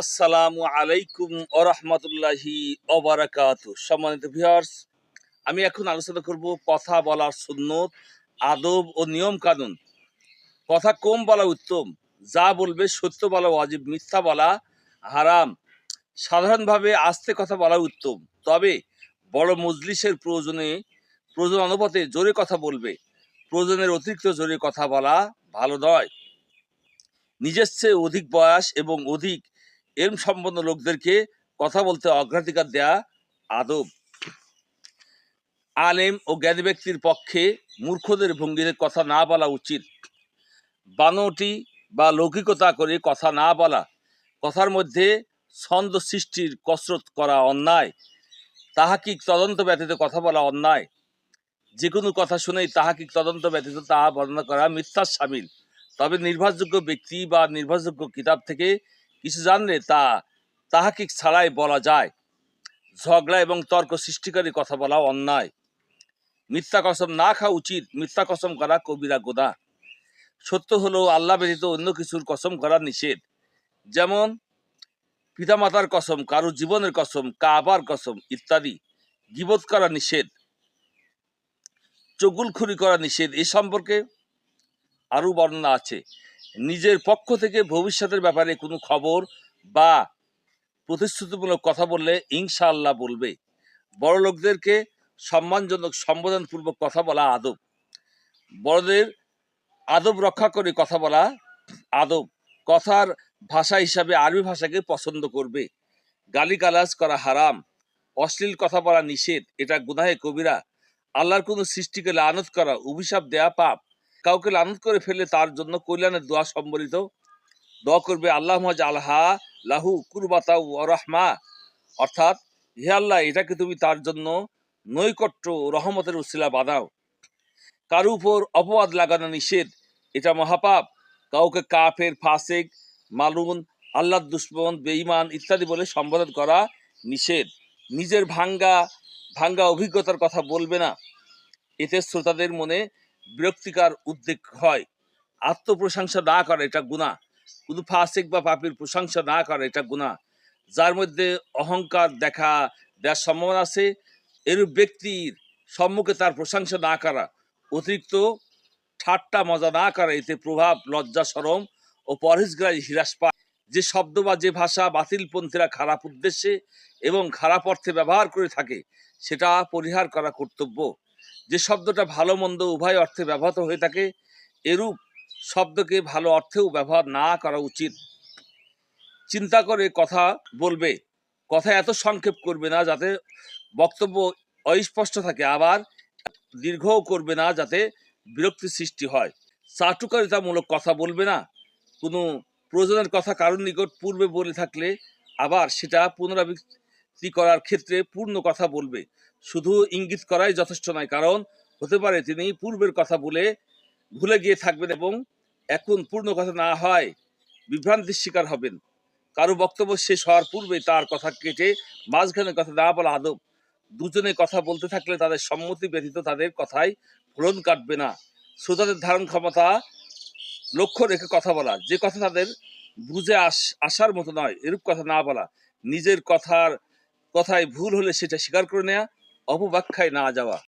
আসসালামু আলাইকুম ওরহমতুল্লাহি ওবারাকাতু। সম্মানিত ভিউয়ার্স, আমি এখন আলোচনা করব কথা বলার সুন্নত, আদব ও নিয়ম কানুন। কথা কম বলা উত্তম, যা বলবে সত্য বলা ওয়াজিব, মিথ্যা বলা হারাম। সাধারণভাবে আস্তে কথা বলা উত্তম, তবে বড় মজলিসের প্রয়োজন অনুপাতে জোরে কথা বলবে। প্রয়োজনের অতিরিক্ত জোরে কথা বলা ভালো নয়। নিজের চেয়ে অধিক বয়স এবং অধিক এলম সম্পন্ন লোকদেরকে কথা বলতে অগ্রাধিকার দেয়া আদব। আলেম ও জ্ঞানী ব্যক্তির পক্ষে মূর্খদের ভঙ্গিতে কথা না বলা উচিত। বানোয়াটি বা লৌকিকতা করে কথা না বলা, কথার মধ্যে ছন্দ সৃষ্টির কসরত করা অন্যায়। তাহাকিক তদন্ত ব্যতীত কথা বলা অন্যায়। যে কোনো কথা শুনেই তাহাকিক তদন্ত ব্যতীত তাহা বর্ণনা করা মিথ্যার শামিল। তবে নির্ভরযোগ্য ব্যক্তি বা নির্ভরযোগ্য কিতাব থেকে কিছু জানলে তাহাকিক ছাড়াই বলা যায়। ঝগড়া এবং তর্ক সৃষ্টিকারী কথা বলা অন্যায়। মিথ্যা কসম না খাওয়া উচিত, মিথ্যা কসম করা কবিরা গুনাহ। সত্য হলো আল্লাহ ব্যতীত অন্য কিছুর কসম করা নিষেধ। যেমন পিতামাতার কসম, কারো জীবনের কসম, কাবার কসম ইত্যাদি। গীবত করা নিষেধ, চগুলখুরি করা নিষেধ। এ সম্পর্কে আরও বর্ণনা আছে। নিজের পক্ষ থেকে ভবিষ্যতের ব্যাপারে কোনো খবর বা প্রতিশ্রুতিমূলক কথা বললে ইনশাআল্লাহ বলবে। বড় লোকদেরকে সম্মানজনক সম্বোধনপূর্বক কথা বলা আদব। বড়দের আদব রক্ষা করে কথা বলা আদব। কথার ভাষা হিসাবে আরবি ভাষাকে পছন্দ করবে। গালিগালাজ করা হারাম। অশ্লীল কথা বলা নিষেধ, এটা গুনাহে কবিরা। আল্লাহর কোনো সৃষ্টিকে লানত করা, অভিশাপ দেয়া পাপ। কাউকে লানত করে ফেলে তার জন্য কল্যাণের দোয়া সম্বলিত দোয়া করবে, আল্লাহুম্মা জাআলহা লাহু কুরবাতা ওয়া রাহমা, অর্থাৎ হে আল্লাহ, এটাকে তুমি তার জন্য নৈকট্য রহমতের উসিলা বানাও। কারো উপর অপবাদ লাগানো নিষেধ, এটা মহাপাপ। কাউকে কাফের, ফাসিক, মালুন, আল্লাহর দুশমন, বেঈমান ইত্যাদি বলে সম্বোধন করা নিষেধ। নিজের ভাঙ্গা অভিজ্ঞতার কথা বলবে না, এতে শ্রোতাদের মনে বিরক্তিকর উদ্বেগ হয়। আত্মপ্রশংসা না করা, এটা গুনাহ। কোনো ফাসিক বা পাপীর প্রশংসা না করা, এটা গুনাহ। যার মধ্যে অহংকার দেওয়ার সম্ভাবনা আছে, এরূপ ব্যক্তির সম্মুখে তার প্রশংসা না করা, অতিরিক্ত ঠাট্টা মজা না করা, এতে প্রভাব, লজ্জা, শরম ও পরহেজগারি হ্রাস পায়। যে শব্দ বা যে ভাষা বাতিলপন্থীরা খারাপ উদ্দেশ্যে এবং খারাপ অর্থে ব্যবহার করে থাকে, সেটা পরিহার করা কর্তব্য। যে শব্দটা ভালো মন্দ উভয় অর্থে ব্যবহৃত হয়ে থাকে, এরূপ শব্দকে ভালো অর্থেও ব্যবহার না করা উচিত। চিন্তা করে কথা বলবে। কথা এত সংক্ষেপ করবে না যাতে বক্তব্য অস্পষ্ট থাকে, আবার দীর্ঘও করবে না যাতে বিরক্তি সৃষ্টি হয়। চাটুকারিতামূলক কথা বলবে না। কোনো প্রয়োজনের কথা কারোর নিকট পূর্বে বলে থাকলে আবার সেটা পুনরাবৃত্তি করার ক্ষেত্রে পূর্ণ কথা বলবে। শুধু ইঙ্গিত করাই যথেষ্ট নয়, কারণ হতে পারে তিনি পূর্বের কথা বলে ভুলে গিয়ে থাকবেন এবং এখন পূর্ণ কথা না হয় বিভ্রান্তির শিকার হবেন। কারো বক্তব্য শেষ হওয়ার পূর্বে তার কথা কেটে মাঝখানে কথা না বলা আদব। দুজনে কথা বলতে থাকলে তাদের সম্মতি ব্যতীত তাদের কথায় ফলন কাটবে না। শ্রোতাদের ধারণ ক্ষমতা লক্ষ্য রেখে কথা বলা, যে কথা তাদের বুঝে আসার মতো নয় এরূপ কথা না বলা। নিজের কথায় ভুল হলে সেটা স্বীকার করে নেওয়া, অপব্যাখ্যায় না যাওয়া।